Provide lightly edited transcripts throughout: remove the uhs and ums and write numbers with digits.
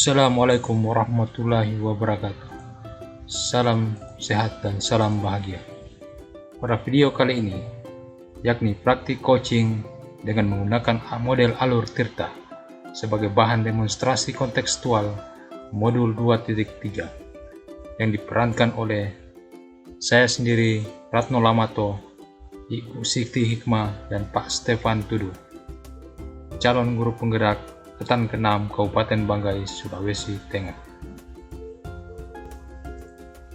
Assalamualaikum warahmatullahi wabarakatuh. Salam sehat dan salam bahagia. Pada video kali ini, yakni praktik coaching dengan menggunakan model alur Tirta sebagai bahan demonstrasi kontekstual modul 2.3 yang diperankan oleh saya sendiri, Ratno Lamato, Ibu Siti Hikmah, dan Pak Stefan Tudu, calon guru penggerak Ketan ke-6 Kabupaten Banggai, Sulawesi Tengah.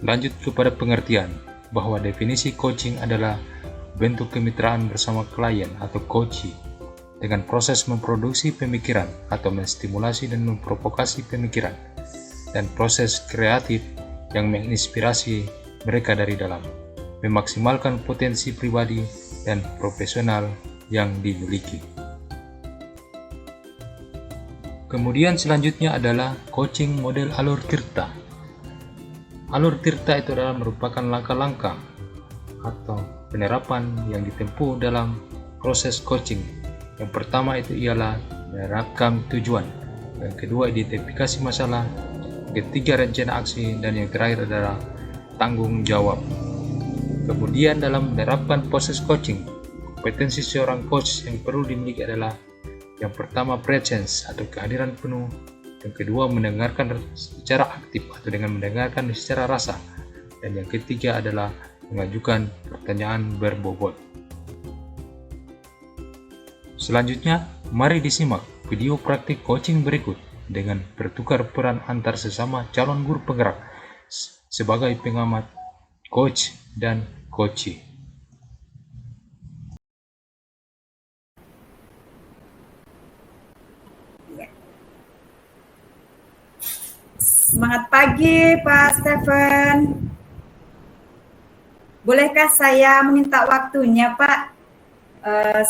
Lanjut kepada pengertian bahwa definisi coaching adalah bentuk kemitraan bersama klien atau coachee dengan proses memproduksi pemikiran atau menstimulasi dan memprovokasi pemikiran dan proses kreatif yang menginspirasi mereka dari dalam, memaksimalkan potensi pribadi dan profesional yang dimiliki. Kemudian selanjutnya adalah coaching model alur Tirta. Alur Tirta itu adalah merupakan langkah-langkah atau penerapan yang ditempuh dalam proses coaching. Yang pertama itu ialah menerapkan tujuan, yang kedua identifikasi masalah, yang ketiga rencana aksi, dan yang terakhir adalah tanggung jawab. Kemudian dalam menerapkan proses coaching, kompetensi seorang coach yang perlu dimiliki adalah yang pertama presence atau kehadiran penuh, yang kedua mendengarkan secara aktif atau dengan mendengarkan secara rasa, dan yang ketiga adalah mengajukan pertanyaan berbobot. Selanjutnya, mari disimak video praktik coaching berikut dengan bertukar peran antar sesama calon guru penggerak sebagai pengamat, coach, dan coachee. Semangat pagi Pak Stefan. Bolehkah saya meminta waktunya Pak?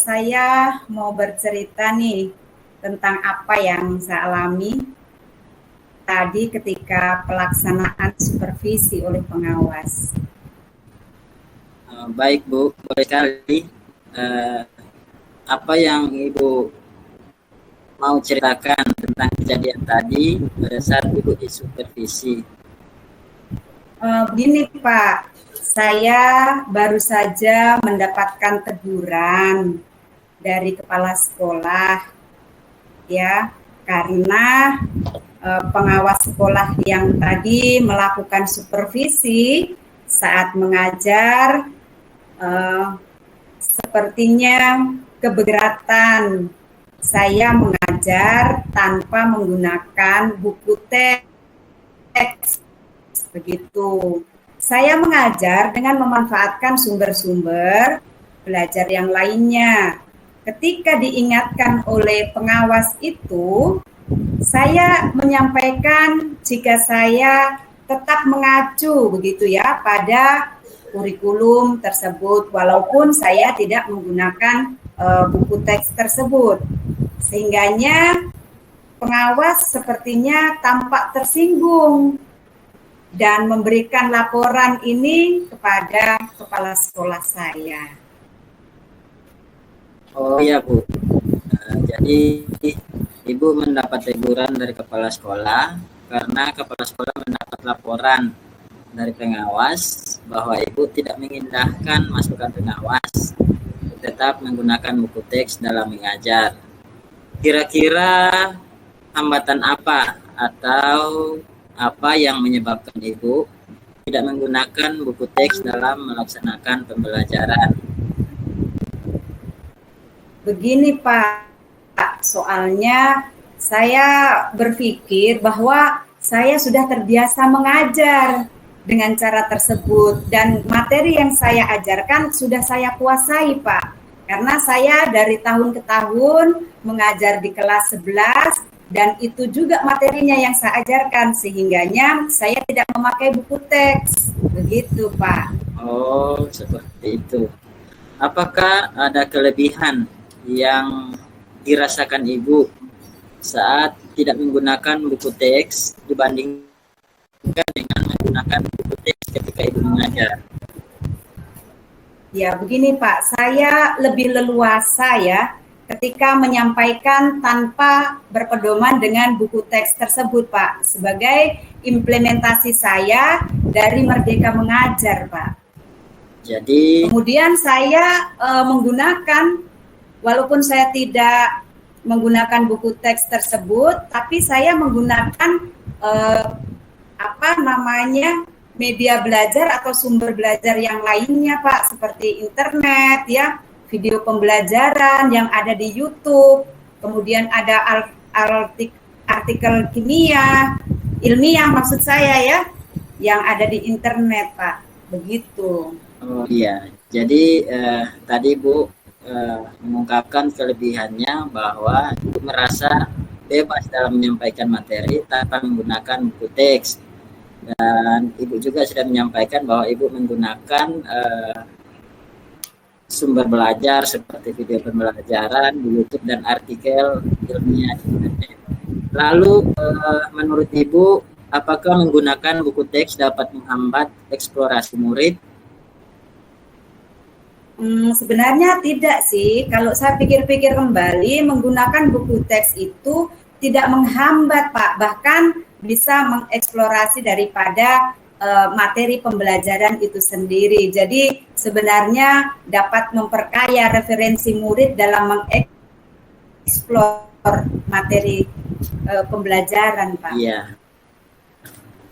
Saya mau bercerita nih tentang apa yang saya alami tadi ketika pelaksanaan supervisi oleh pengawas. Baik Bu, boleh sekali. Apa yang Ibu mau ceritakan tentang kejadian tadi pada saat Ibu disupervisi? Begini Pak, saya baru saja mendapatkan teguran dari kepala sekolah, ya, karena pengawas sekolah yang tadi melakukan supervisi saat mengajar, sepertinya keberatan saya mengajar tanpa menggunakan buku teks, begitu. Saya mengajar dengan memanfaatkan sumber-sumber belajar yang lainnya. Ketika diingatkan oleh pengawas itu, saya menyampaikan jika saya tetap mengacu begitu ya pada kurikulum tersebut, walaupun saya tidak menggunakan buku teks tersebut. Sehingganya pengawas sepertinya tampak tersinggung dan memberikan laporan ini kepada kepala sekolah saya. Oh iya Bu, jadi Ibu mendapat teguran dari kepala sekolah karena kepala sekolah mendapat laporan dari pengawas bahwa Ibu tidak mengindahkan masukan pengawas, tetap menggunakan buku teks dalam mengajar. Kira-kira hambatan apa atau apa yang menyebabkan Ibu tidak menggunakan buku teks dalam melaksanakan pembelajaran? Begini Pak, soalnya saya berpikir bahwa saya sudah terbiasa mengajar dengan cara tersebut dan materi yang saya ajarkan sudah saya kuasai Pak. Karena saya dari tahun ke tahun mengajar di kelas 11 dan itu juga materinya yang saya ajarkan, sehingganya saya tidak memakai buku teks. Begitu Pak. Oh, seperti itu. Apakah ada kelebihan yang dirasakan Ibu saat tidak menggunakan buku teks dibandingkan dengan menggunakan buku teks ketika Ibu mengajar? Ya begini Pak, saya lebih leluasa ya ketika menyampaikan tanpa berpedoman dengan buku teks tersebut, Pak, sebagai implementasi saya dari Merdeka Mengajar, Pak. Jadi Kemudian saya menggunakan, walaupun saya tidak menggunakan buku teks tersebut, tapi saya menggunakan media belajar atau sumber belajar yang lainnya, Pak, seperti internet, ya, video pembelajaran yang ada di YouTube, kemudian ada artikel kimia, ilmiah maksud saya ya, yang ada di internet, Pak. Begitu. oh iya, jadi tadi Bu mengungkapkan kelebihannya bahwa Ibu merasa bebas dalam menyampaikan materi tanpa menggunakan buku teks, dan Ibu juga sudah menyampaikan bahwa Ibu menggunakan sumber belajar seperti video pembelajaran di YouTube dan artikel ilmiah di internet. Lalu menurut Ibu, apakah menggunakan buku teks dapat menghambat eksplorasi murid? Sebenarnya tidak sih. Kalau saya pikir-pikir kembali, menggunakan buku teks itu tidak menghambat, Pak. Bahkan bisa mengeksplorasi daripada materi pembelajaran itu sendiri. Jadi sebenarnya dapat memperkaya referensi murid dalam mengeksplor materi pembelajaran, Pak. Iya,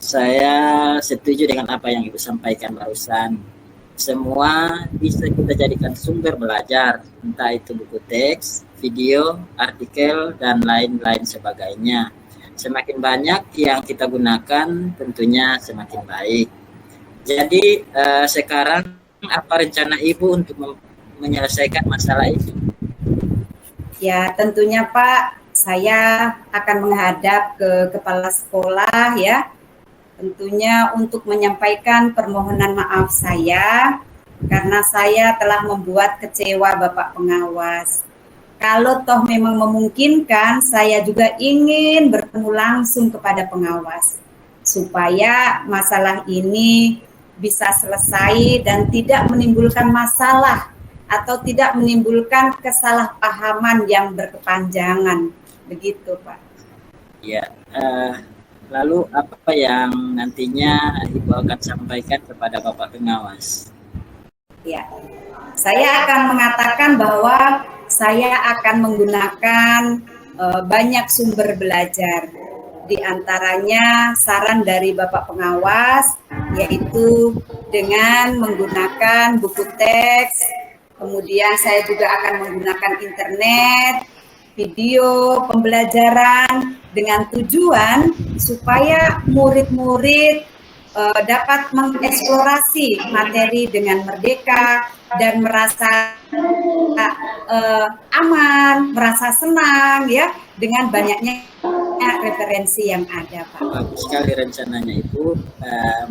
saya setuju dengan apa yang Ibu sampaikan barusan. Semua bisa kita jadikan sumber belajar, entah itu buku teks, video, artikel, dan lain-lain sebagainya. Semakin banyak yang kita gunakan, tentunya semakin baik. Jadi sekarang apa rencana Ibu untuk menyelesaikan masalah ini? Ya, tentunya Pak, saya akan menghadap ke kepala sekolah ya. Tentunya untuk menyampaikan permohonan maaf saya karena saya telah membuat kecewa Bapak pengawas. Kalau toh memang memungkinkan, saya juga ingin bertemu langsung kepada pengawas supaya masalah ini bisa selesai dan tidak menimbulkan masalah atau tidak menimbulkan kesalahpahaman yang berkepanjangan. Begitu, Pak. Ya, lalu apa yang nantinya Ibu akan sampaikan kepada Bapak pengawas? Ya, saya akan mengatakan bahwa saya akan menggunakan banyak sumber belajar. Di antaranya saran dari Bapak pengawas, yaitu dengan menggunakan buku teks, kemudian saya juga akan menggunakan internet, video pembelajaran dengan tujuan supaya murid-murid dapat mengeksplorasi materi dengan merdeka dan merasa aman, merasa senang ya dengan banyaknya referensi yang ada, Pak. Bagus sekali rencananya Ibu.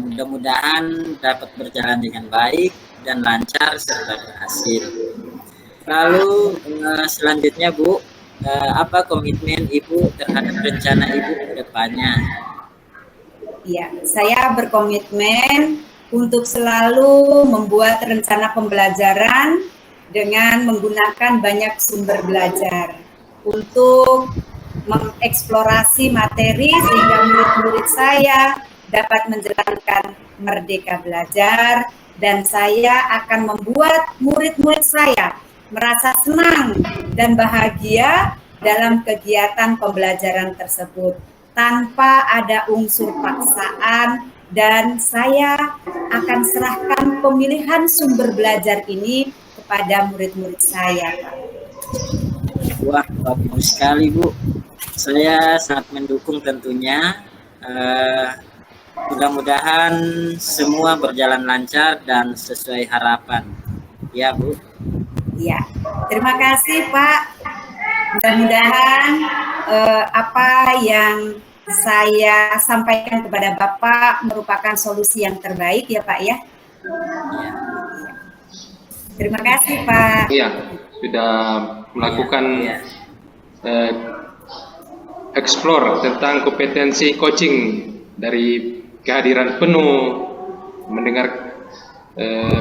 Mudah-mudahan dapat berjalan dengan baik dan lancar serta berhasil. Lalu selanjutnya Bu, apa komitmen Ibu terhadap rencana Ibu ke depannya? Ya, saya berkomitmen untuk selalu membuat rencana pembelajaran dengan menggunakan banyak sumber belajar untuk mengeksplorasi materi sehingga murid-murid saya dapat menjalankan merdeka belajar, dan saya akan membuat murid-murid saya merasa senang dan bahagia dalam kegiatan pembelajaran tersebut tanpa ada unsur paksaan, dan saya akan serahkan pemilihan sumber belajar ini kepada murid-murid saya, Pak. Wah, bagus sekali Bu. Saya sangat mendukung tentunya. Mudah-mudahan semua berjalan lancar dan sesuai harapan. Ya Bu. Ya, terima kasih Pak. Mudah-mudahan apa yang saya sampaikan kepada Bapak merupakan solusi yang terbaik ya Pak ya. Ya. Terima kasih Pak. Iya, sudah melakukan explore tentang kompetensi coaching dari kehadiran penuh,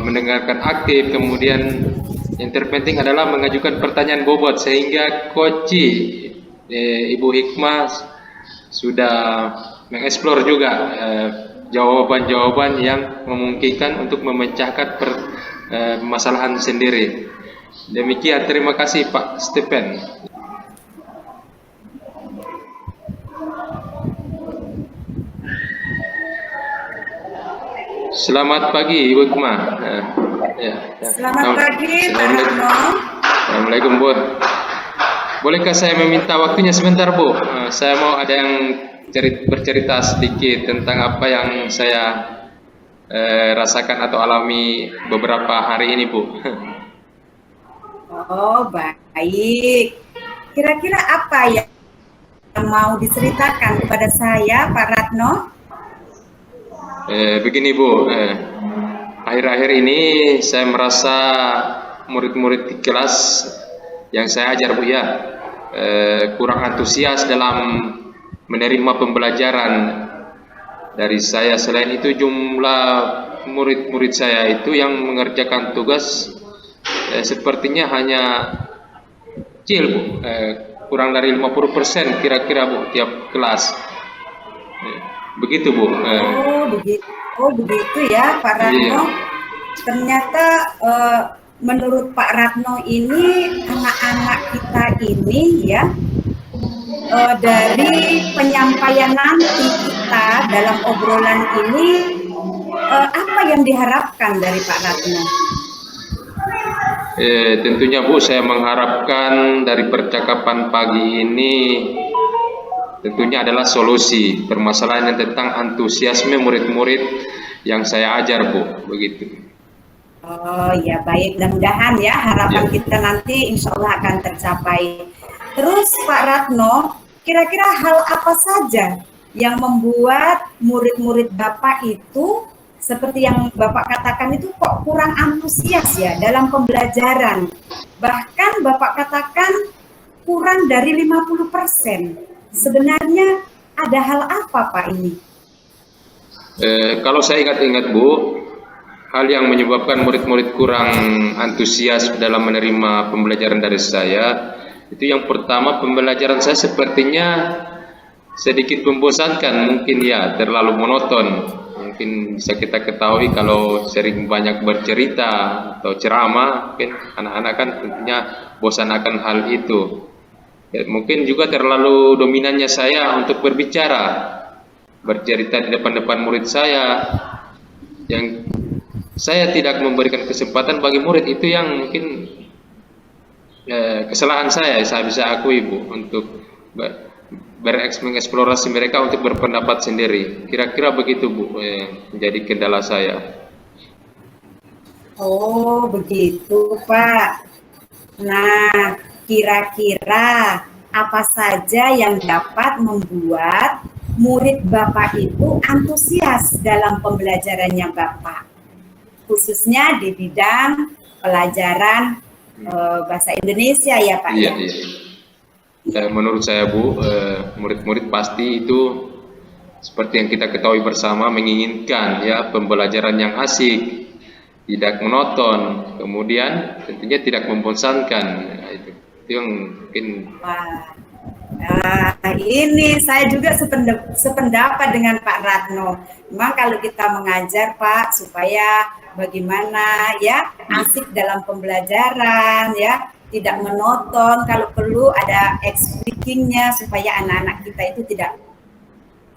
mendengarkan aktif, kemudian Yang terpenting adalah mengajukan pertanyaan bobot sehingga Koci Ibu Hikmah sudah mengeksplor juga jawaban-jawaban yang memungkinkan untuk memecahkan permasalahan sendiri. Demikian, terima kasih Pak Stephen. Selamat pagi Ibu Hikmah. Selamat pagi Pak Ratno. Assalamualaikum Bu. Bolehkah saya meminta waktunya sebentar Bu? Saya mau ada yang bercerita sedikit tentang apa yang saya rasakan atau alami beberapa hari ini Bu. Oh baik. Kira-kira apa yang mau diceritakan kepada saya Pak Ratno? Begini Bu, akhir-akhir ini saya merasa murid-murid di kelas yang saya ajar Bu ya, kurang antusias dalam menerima pembelajaran dari saya. Selain itu jumlah murid-murid saya itu yang mengerjakan tugas sepertinya hanya kecil Bu, kurang dari 50% kira-kira Bu tiap kelas. Begitu Bu. Oh begitu ya Pak Ratno. Iya. Ternyata menurut Pak Ratno ini anak-anak kita ini ya dari penyampaian nanti kita dalam obrolan ini apa yang diharapkan dari Pak Ratno? Tentunya Bu, saya mengharapkan dari percakapan pagi ini tentunya adalah solusi permasalahan yang tentang antusiasme murid-murid yang saya ajar Bu, begitu. Oh ya baik, mudah-mudahan ya harapan kita nanti insya Allah akan tercapai. Terus Pak Ratno, kira-kira hal apa saja yang membuat murid-murid Bapak itu seperti yang Bapak katakan itu kok kurang antusias ya dalam pembelajaran? Bahkan Bapak katakan kurang dari 50%. Sebenarnya ada hal apa Pak ini? Kalau saya ingat-ingat Bu, hal yang menyebabkan murid-murid kurang antusias dalam menerima pembelajaran dari saya, itu yang pertama pembelajaran saya sepertinya sedikit membosankan, mungkin ya terlalu monoton. Mungkin bisa kita ketahui kalau sering banyak bercerita atau ceramah, mungkin anak-anak kan tentunya bosan akan hal itu. Mungkin juga terlalu dominannya saya untuk berbicara, bercerita di depan-depan murid saya, yang saya tidak memberikan kesempatan bagi murid itu yang mungkin kesalahan saya bisa akui Bu, untuk mengeksplorasi mereka untuk berpendapat sendiri. Kira-kira begitu Bu, menjadi kendala saya. Oh begitu Pak. Nah, kira-kira apa saja yang dapat membuat murid Bapak itu antusias dalam pembelajarannya Bapak, khususnya di bidang pelajaran bahasa Indonesia ya Pak? Iya. Menurut saya Bu, murid-murid pasti itu seperti yang kita ketahui bersama menginginkan ya pembelajaran yang asik, tidak monoton, kemudian tentunya tidak membosankan. Nah, itu yang mungkin. Nah, ini saya juga sependapat dengan Pak Ratno. Memang kalau kita mengajar Pak, supaya bagaimana ya asik dalam pembelajaran ya, tidak monoton, kalau perlu ada speakingnya supaya anak-anak kita itu tidak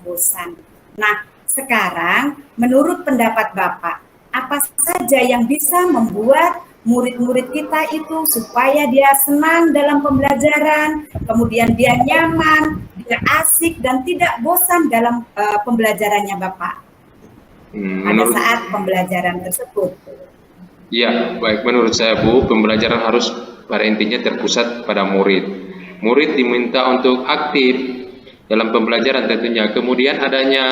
bosan. Nah, sekarang menurut pendapat Bapak, apa saja yang bisa membuat murid-murid kita itu supaya dia senang dalam pembelajaran, kemudian dia nyaman, dia asik dan tidak bosan dalam pembelajarannya Bapak pada saat pembelajaran tersebut? Ya, baik, menurut saya Bu, pembelajaran harus pada intinya terpusat pada murid. Murid diminta untuk aktif dalam pembelajaran tentunya. Kemudian adanya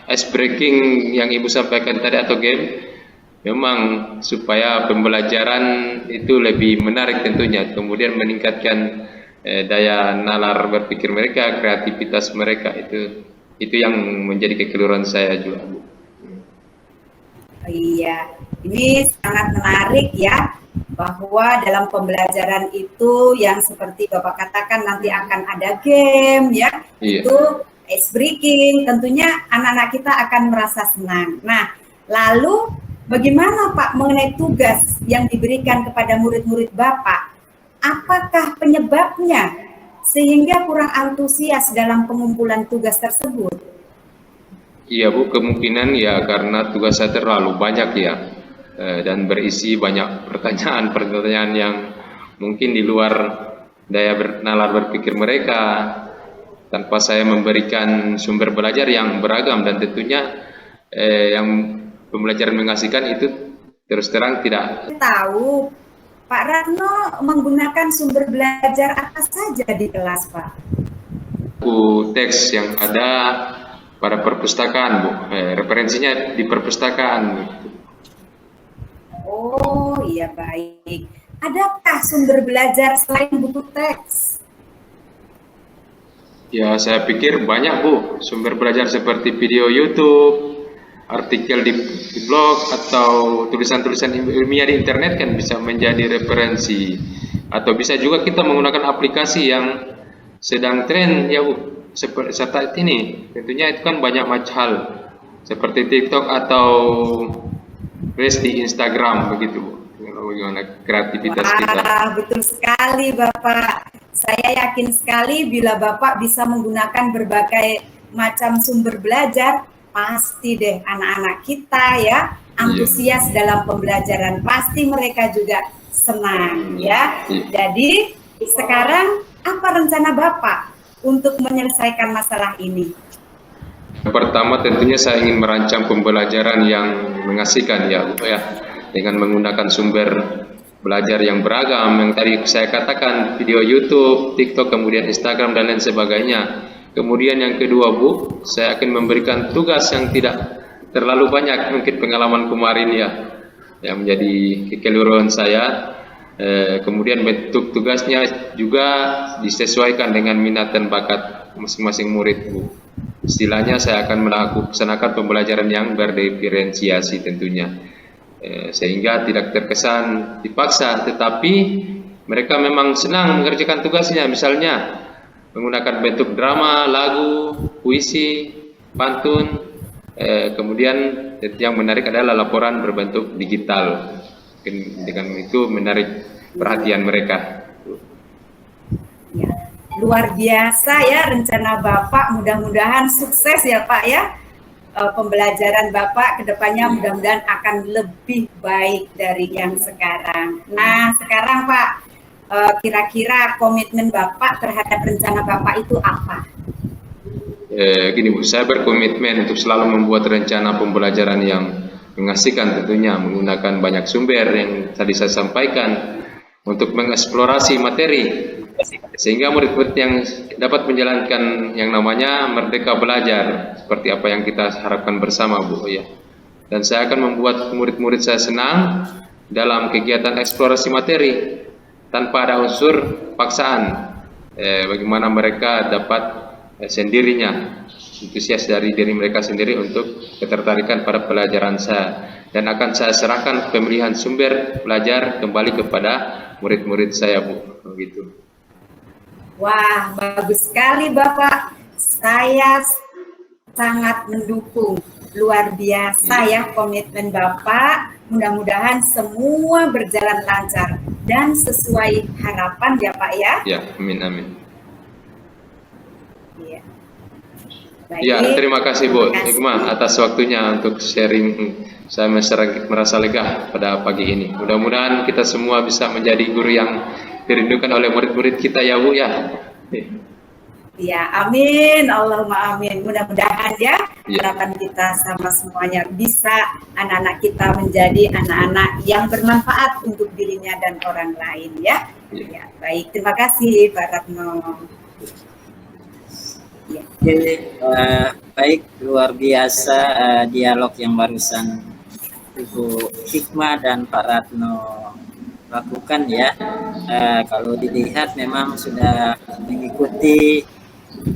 ice breaking yang Ibu sampaikan tadi atau game, memang supaya pembelajaran itu lebih menarik tentunya, kemudian meningkatkan daya nalar berpikir mereka, kreativitas mereka, itu yang menjadi kekeliruan saya juga Bu. Iya, ini sangat menarik ya. bahwa dalam pembelajaran itu yang seperti Bapak katakan nanti akan ada game ya, Iya. itu ice breaking, tentunya anak-anak kita akan merasa senang. Nah, lalu bagaimana Pak mengenai tugas yang diberikan kepada murid-murid Bapak? Apakah penyebabnya sehingga kurang antusias dalam pengumpulan tugas tersebut? Iya Bu, kemungkinan ya karena tugas saya terlalu banyak ya, dan berisi banyak pertanyaan-pertanyaan yang mungkin di luar daya nalar berpikir mereka, tanpa saya memberikan sumber belajar yang beragam dan tentunya yang pembelajaran mengasihkan itu terus terang tidak. Tahu Pak Ratno menggunakan sumber belajar apa saja di kelas Pak? Buku teks yang ada pada perpustakaan Bu, referensinya di perpustakaan. Oh iya baik. Adakah sumber belajar selain buku teks? Ya saya pikir banyak Bu, sumber belajar seperti video YouTube, artikel di blog atau tulisan-tulisan ilmiah di internet kan bisa menjadi referensi, atau bisa juga kita menggunakan aplikasi yang sedang tren ya Bu, seperti saat ini. Tentunya itu kan banyak macam hal seperti TikTok atau Reels di Instagram begitu Bu. Bagaimana kreativitas kita. Wah, betul sekali Bapak. Saya yakin sekali bila Bapak bisa menggunakan berbagai macam sumber belajar, pasti deh anak-anak kita ya antusias dalam pembelajaran, pasti mereka juga senang ya. Jadi sekarang apa rencana Bapak untuk menyelesaikan masalah ini? Yang pertama tentunya saya ingin merancang pembelajaran yang mengasihkan ya Bu ya, dengan menggunakan sumber belajar yang beragam yang tadi saya katakan, video YouTube, TikTok, kemudian Instagram dan lain sebagainya. Kemudian yang kedua Bu, saya akan memberikan tugas yang tidak terlalu banyak, mungkin pengalaman kemarin ya yang menjadi kekeliruan saya. Kemudian bentuk tugasnya juga disesuaikan dengan minat dan bakat masing-masing murid Bu. Istilahnya saya akan melaksanakan pembelajaran yang berdiferensiasi tentunya, sehingga tidak terkesan dipaksa, tetapi mereka memang senang mengerjakan tugasnya, misalnya menggunakan bentuk drama, lagu, puisi, pantun. Kemudian yang menarik adalah laporan berbentuk digital, dengan itu menarik perhatian mereka. Ya, luar biasa ya rencana Bapak, mudah-mudahan sukses ya Pak ya. Pembelajaran Bapak kedepannya mudah-mudahan akan lebih baik dari yang sekarang. Nah sekarang Pak, kira-kira komitmen Bapak terhadap rencana Bapak itu apa? Gini Bu, saya berkomitmen untuk selalu membuat rencana pembelajaran yang mengasihkan, tentunya menggunakan banyak sumber yang tadi saya sampaikan untuk mengeksplorasi materi, sehingga murid-murid yang dapat menjalankan yang namanya merdeka belajar seperti apa yang kita harapkan bersama Bu ya. Dan saya akan membuat murid-murid saya senang dalam kegiatan eksplorasi materi tanpa ada unsur paksaan. Bagaimana mereka dapat sendirinya antusias dari diri mereka sendiri untuk ketertarikan pada pelajaran saya, dan akan saya serahkan pemilihan sumber belajar kembali kepada murid-murid saya Bu, begitu. Wah, bagus sekali Bapak. Saya sangat mendukung. Luar biasa ya komitmen Bapak. Mudah-mudahan semua berjalan lancar dan sesuai harapan ya Pak ya. Ya, amin amin. Iya. Ya, terima kasih Bu Hikmah atas waktunya untuk sharing. Saya merasa lega pada pagi ini. Mudah-mudahan kita semua bisa menjadi guru yang dirindukan oleh murid-murid kita ya Bu ya. Ya, amin. Allahumma amin. Mudah-mudahan ya harapan kita sama semuanya bisa anak-anak kita menjadi anak-anak yang bermanfaat untuk dirinya dan orang lain ya. Ya, baik. Terima kasih Pak Ratno. Ya. Jadi, baik, luar biasa dialog yang barusan Ibu Hikmah dan Pak Ratno lakukan ya. Kalau dilihat memang sudah mengikuti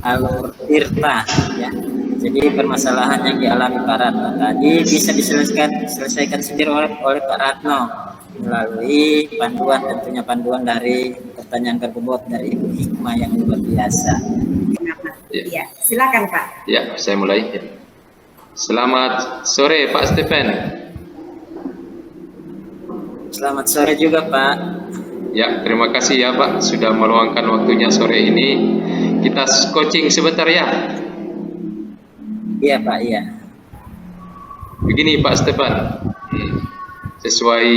alur tirta ya. Jadi permasalahan yang dialami Pak Ratno tadi bisa diselesaikan sendiri oleh Pak Ratno melalui panduan, tentunya panduan dari pertanyaan berbobot dari Ibu Hikmah yang luar biasa. Ya, silakan Pak. Ya, saya mulai. Selamat sore Pak Stephen. Selamat sore juga Pak. Ya, terima kasih ya Pak sudah meluangkan waktunya sore ini. Kita coaching sebentar ya. Iya Pak, iya. Begini Pak Stephen, sesuai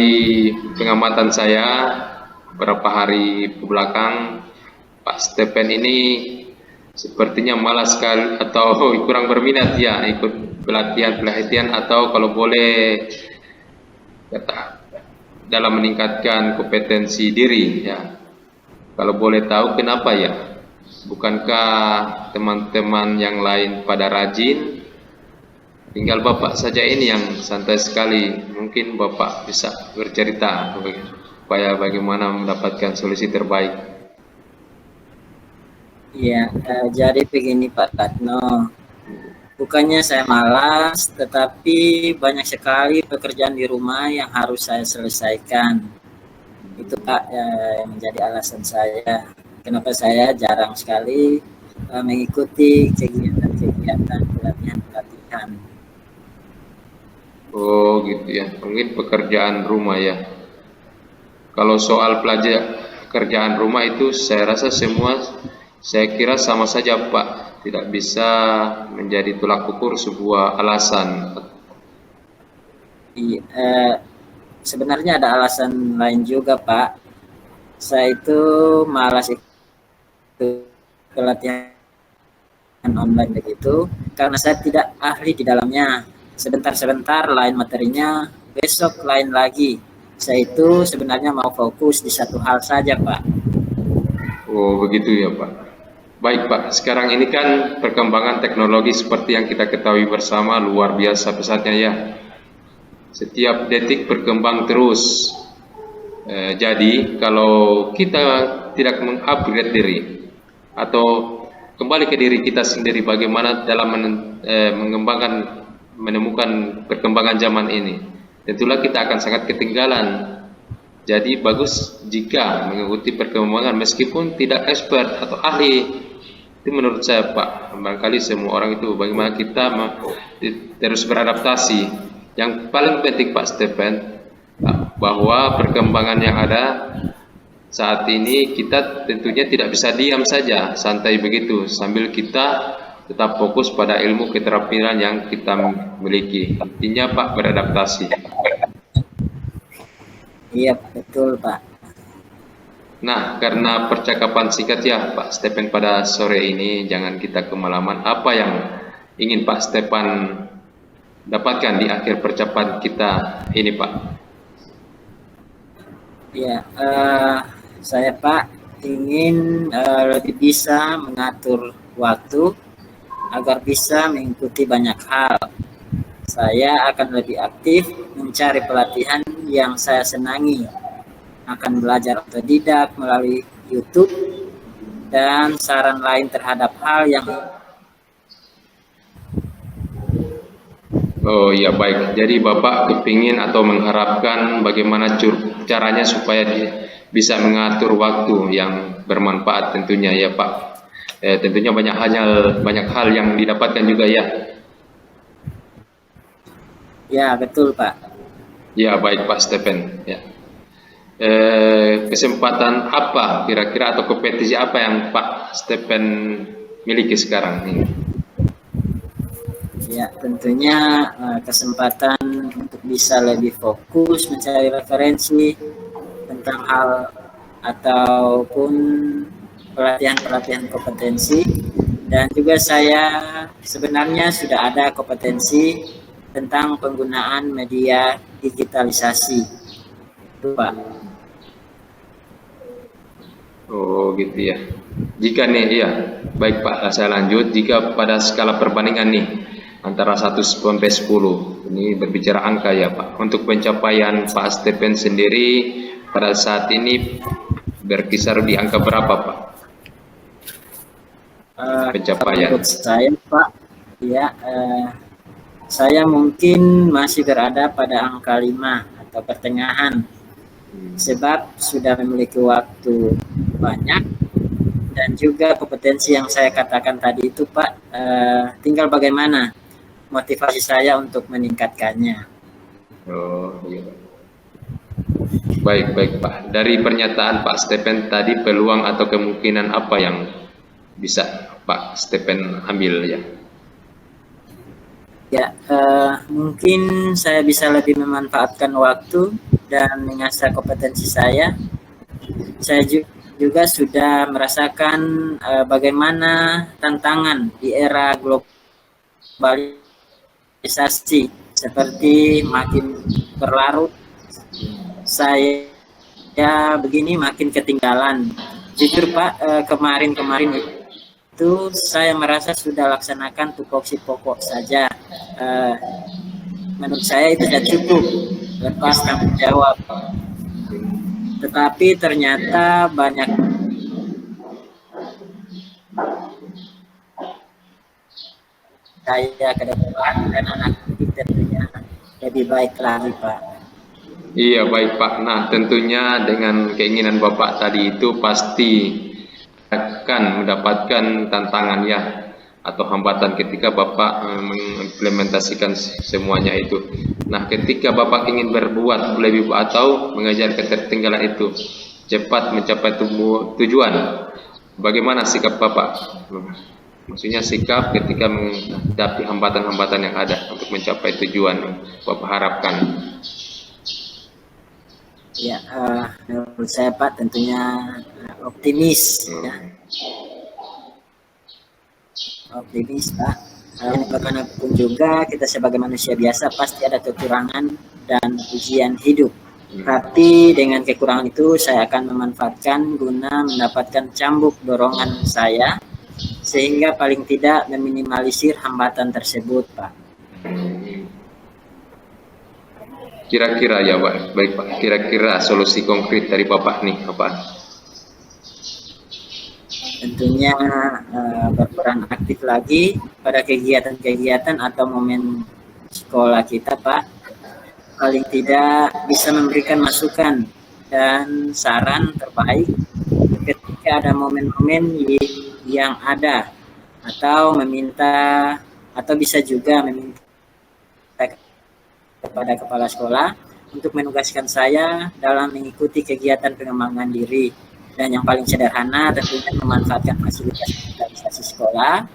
pengamatan saya beberapa hari ke belakang, Pak Stephen ini sepertinya malas sekali atau kurang berminat ya ikut pelatihan atau kalau boleh kata dalam meningkatkan kompetensi diri ya. Kalau boleh tahu kenapa ya? Bukankah teman-teman yang lain pada rajin? Tinggal Bapak saja ini yang santai sekali. Mungkin Bapak bisa bercerita supaya bagaimana mendapatkan solusi terbaik. Iya, jadi begini Pak Katno. Bukannya saya malas, tetapi banyak sekali pekerjaan di rumah yang harus saya selesaikan. Itu Pak yang menjadi alasan saya. Kenapa saya jarang sekali mengikuti kegiatan-kegiatan pelatihan-pelatihan. Oh gitu ya, mungkin pekerjaan rumah ya. Kalau soal pekerjaan rumah itu saya rasa semua saya kira sama saja Pak. Tidak bisa menjadi tolak ukur sebuah alasan. Sebenarnya ada alasan lain juga Pak. Saya itu malas ikut pelatihan online begitu karena saya tidak ahli di dalamnya. Sebentar-sebentar lain materinya, besok lain lagi. Saya itu sebenarnya mau fokus di satu hal saja Pak. Oh begitu ya Pak. Baik Pak, sekarang ini kan perkembangan teknologi seperti yang kita ketahui bersama luar biasa pesatnya ya. Setiap detik berkembang terus. Jadi kalau kita tidak mengupgrade diri atau kembali ke diri kita sendiri bagaimana dalam menemukan perkembangan zaman ini, tentulah kita akan sangat ketinggalan. Jadi bagus jika mengikuti perkembangan meskipun tidak expert atau ahli. Itu menurut saya Pak, barangkali semua orang itu bagaimana kita terus beradaptasi. Yang paling penting Pak Stephen, bahwa perkembangan yang ada saat ini kita tentunya tidak bisa diam saja, santai begitu, sambil kita tetap fokus pada ilmu keterampilan yang kita miliki. Intinya Pak, beradaptasi. Iya betul Pak. Nah, karena percakapan singkat ya Pak Stephen pada sore ini, jangan kita kemalaman. Apa yang ingin Pak Stephen dapatkan di akhir percakapan kita ini Pak? Ya, saya Pak ingin lebih bisa mengatur waktu agar bisa mengikuti banyak hal. Saya akan lebih aktif mencari pelatihan yang saya senangi. Akan belajar otodidak melalui YouTube dan saran lain terhadap hal yang Oh iya baik, jadi Bapak kepingin atau mengharapkan bagaimana caranya supaya bisa mengatur waktu yang bermanfaat tentunya ya Pak. Tentunya banyak hal yang didapatkan juga ya. Ya betul Pak. Ya baik Pak Stephen ya. Kesempatan apa kira-kira atau kompetisi apa yang Pak Stephen miliki sekarang ini? Ya tentunya kesempatan untuk bisa lebih fokus mencari referensi tentang hal ataupun pelatihan-pelatihan kompetensi, dan juga saya sebenarnya sudah ada kompetensi tentang penggunaan media digitalisasi itu Pak. Oh gitu ya. Jika nih ya, baik Pak, saya lanjut. Jika pada skala perbandingan nih antara 1 sampai 10, ini berbicara angka ya Pak. Untuk pencapaian Pak Stephen sendiri pada saat ini berkisar di angka berapa Pak? Pencapaian. Menurut saya Pak, ya saya mungkin masih berada pada angka 5 atau pertengahan. sebab sudah memiliki waktu banyak dan juga kompetensi yang saya katakan tadi itu Pak, tinggal bagaimana motivasi saya untuk meningkatkannya. Oh, iya. Baik Pak. Dari pernyataan Pak Stephen tadi, peluang atau kemungkinan apa yang bisa Pak Stephen ambil ya? Ya, mungkin saya bisa lebih memanfaatkan waktu dan mengasah kompetensi saya. Saya juga sudah merasakan bagaimana tantangan di era globalisasi seperti makin berlarut. Saya begini makin ketinggalan. Jujur Pak, kemarin itu saya merasa sudah laksanakan tupoksi pokok saja. Menurut saya itu sudah cukup, lepas tanggung jawab. Tetapi ternyata banyak saya ke depan dan anak didik tentunya lebih baik lagi Pak. Iya baik Pak. Nah tentunya dengan keinginan Bapak tadi itu pasti akan mendapatkan tantangan ya atau hambatan ketika Bapak mengimplementasikan semuanya itu. Nah ketika Bapak ingin berbuat lebih atau mengejar ketertinggalan itu cepat mencapai tujuan, bagaimana sikap Bapak? Maksudnya sikap ketika menghadapi hambatan-hambatan yang ada untuk mencapai tujuan yang Bapak harapkan. Ya, menurut saya Pak tentunya optimis ya. Optimis Pak. Bagaimanapun juga kita sebagai manusia biasa pasti ada kekurangan dan ujian hidup. Tapi dengan kekurangan itu saya akan memanfaatkan guna mendapatkan cambuk dorongan saya sehingga paling tidak meminimalisir hambatan tersebut Pak. Kira-kira ya Pak, baik Pak. Kira-kira solusi konkret dari Bapak nih apa? Tentunya berperan aktif lagi pada kegiatan-kegiatan atau momen sekolah kita Pak. Paling tidak bisa memberikan masukan dan saran terbaik ketika ada momen-momen yang ada, atau meminta atau bisa juga meminta kepada kepala sekolah untuk menugaskan saya dalam mengikuti kegiatan pengembangan diri, dan yang paling sederhana tentunya memanfaatkan fasilitas digitalisasi sekolah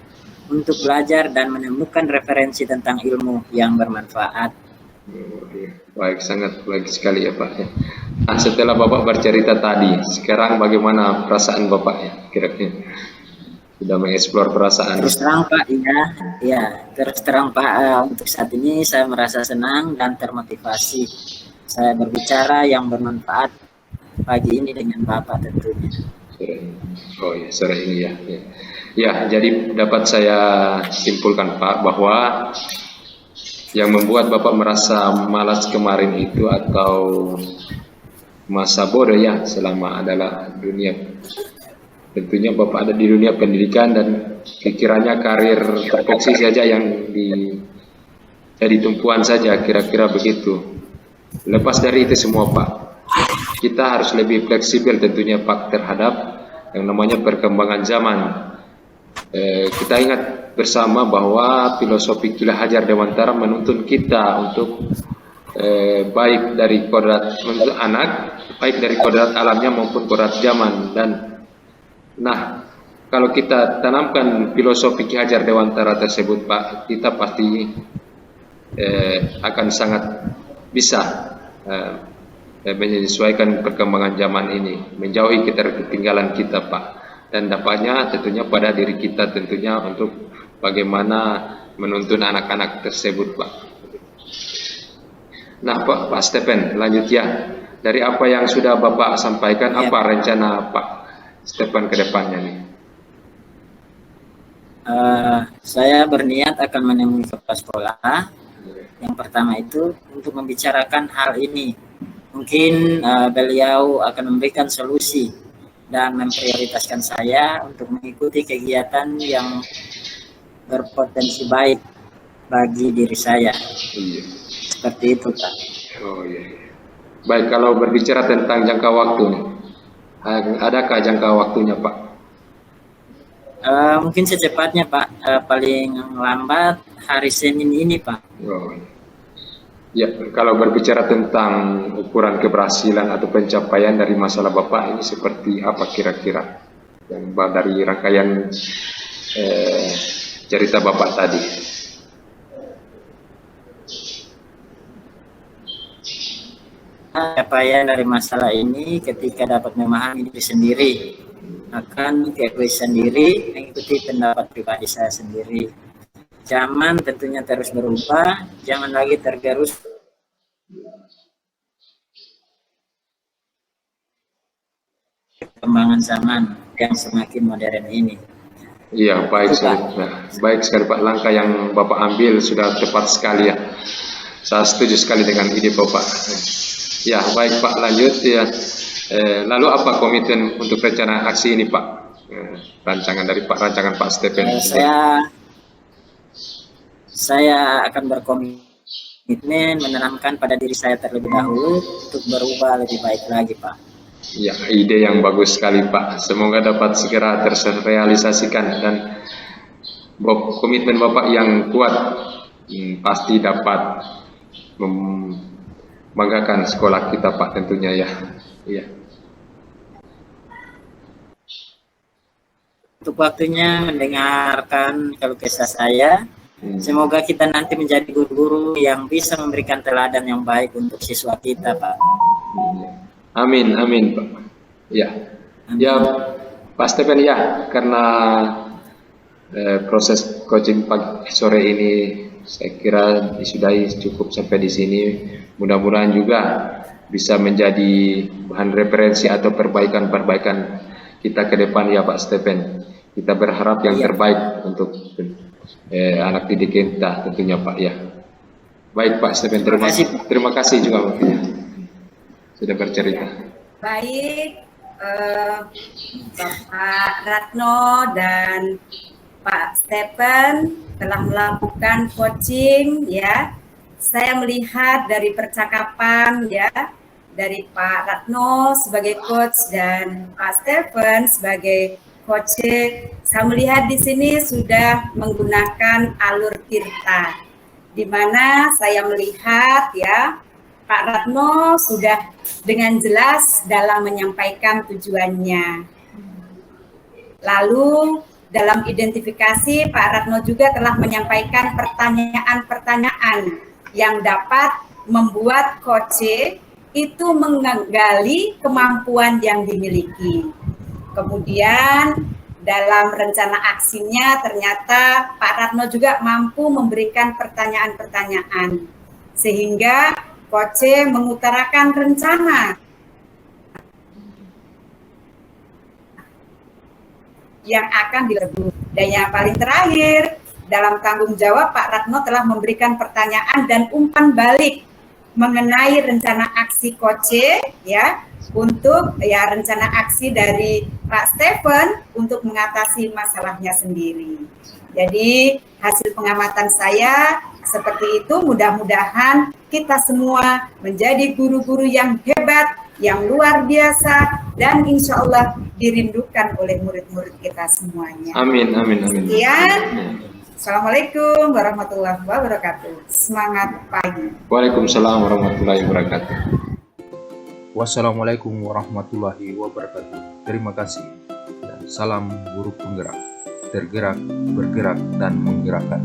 untuk belajar dan menemukan referensi tentang ilmu yang bermanfaat. Baik, sangat baik sekali ya Pak. Nah, setelah Bapak bercerita tadi, sekarang bagaimana perasaan Bapak ya? Kira-kira sudah mengeksplor perasaan? Terus terang Pak, terus terang Pak, untuk saat ini saya merasa senang dan termotivasi. Saya berbicara yang bermanfaat pagi ini dengan Bapak tentunya. Oh ya, sore ini ya. Ya, jadi dapat saya simpulkan Pak bahwa yang membuat Bapak merasa malas kemarin itu atau masa bodoh ya selama adalah dunia, tentunya Bapak ada di dunia pendidikan dan pikirannya karir terfokus saja yang jadi tumpuan saja, kira-kira begitu. Lepas dari itu semua Pak, kita harus lebih fleksibel tentunya Pak terhadap yang namanya perkembangan zaman. Kita ingat bersama bahwa filosofi Ki Hajar Dewantara menuntun kita untuk baik dari kodrat anak, baik dari kodrat alamnya maupun kodrat zaman. Dan nah, kalau kita tanamkan filosofi Ki Hajar Dewantara tersebut Pak, kita pasti akan sangat bisa menyesuaikan perkembangan zaman ini, menjauhi ketertinggalan kita Pak. Dan dampaknya tentunya pada diri kita tentunya untuk bagaimana menuntun anak-anak tersebut Pak. Nah Pak Stephen, lanjut ya. Dari apa yang sudah Bapak sampaikan, apa rencana Pak Stephen ke depannya nih? Saya berniat akan menemui kepala sekolah. Yang pertama itu untuk membicarakan hal ini. Mungkin beliau akan memberikan solusi dan memprioritaskan saya untuk mengikuti kegiatan yang berpotensi baik bagi diri saya. Seperti itu Pak. Oh iya. Baik, kalau berbicara tentang jangka waktu nih, adakah jangka waktunya Pak? Mungkin secepatnya Pak, paling lambat hari Senin ini Pak. Oh, ya, kalau berbicara tentang ukuran keberhasilan atau pencapaian dari masalah Bapak ini seperti apa kira-kira yang dari rangkaian cerita Bapak tadi? Pencapaian dari masalah ini ketika dapat memahami diri sendiri, akan keegoisan diri, mengikuti pendapat pribadi saya sendiri. Zaman tentunya terus berubah, jangan lagi tergerus perkembangan zaman yang semakin modern ini. Iya, baik sekali. Nah, baik sekali Pak, langkah yang Bapak ambil sudah tepat sekali ya. Saya setuju sekali dengan ide Bapak. Ya, baik Pak, lanjut ya. Lalu apa komitmen untuk rencana aksi ini Pak? Rancangan Pak Stephen. Saya akan berkomitmen menanamkan pada diri saya terlebih dahulu untuk berubah lebih baik lagi Pak. Ya, ide yang bagus sekali Pak. Semoga dapat segera terrealisasikan dan komitmen Bapak yang kuat pasti dapat membanggakan sekolah kita Pak tentunya ya. Iya. Untuk waktunya mendengarkan keluh kesah saya. Semoga kita nanti menjadi guru-guru yang bisa memberikan teladan yang baik untuk siswa kita Pak. Amin, amin Pak. Ya, ya Pak Stephen ya, karena proses coaching pagi sore ini saya kira disudahi cukup sampai di sini. Mudah-mudahan juga bisa menjadi bahan referensi atau perbaikan-perbaikan kita ke depan ya Pak Stephen. Kita berharap yang terbaik untuk anak didik kita tentunya Pak ya. Baik Pak Stephen, terima kasih juga waktunya sudah bercerita. Baik, Bapak Ratno dan Pak Stephen telah melakukan coaching ya. Saya melihat dari percakapan ya, dari Pak Ratno sebagai coach dan Pak Stephen sebagai coach, saya melihat di sini sudah menggunakan alur tirta, di mana saya melihat ya Pak Ratno sudah dengan jelas dalam menyampaikan tujuannya. Lalu dalam identifikasi Pak Ratno juga telah menyampaikan pertanyaan-pertanyaan yang dapat membuat coach itu menggali kemampuan yang dimiliki. Kemudian dalam rencana aksinya ternyata Pak Ratno juga mampu memberikan pertanyaan-pertanyaan sehingga coach mengutarakan rencana yang akan dilakukan. Dan yang paling terakhir, dalam tanggung jawab Pak Ratno telah memberikan pertanyaan dan umpan balik mengenai rencana aksi coach ya, untuk ya rencana aksi dari Pak Stephen untuk mengatasi masalahnya sendiri. Jadi hasil pengamatan saya seperti itu, mudah-mudahan kita semua menjadi guru-guru yang hebat, yang luar biasa, dan insya Allah dirindukan oleh murid-murid kita semuanya. Amin, amin, amin. Sekian. Assalamualaikum warahmatullahi wabarakatuh. Semangat pagi. Waalaikumsalam warahmatullahi wabarakatuh. Wassalamualaikum warahmatullahi wabarakatuh. Terima kasih dan salam guru penggerak, tergerak, bergerak, dan menggerakkan.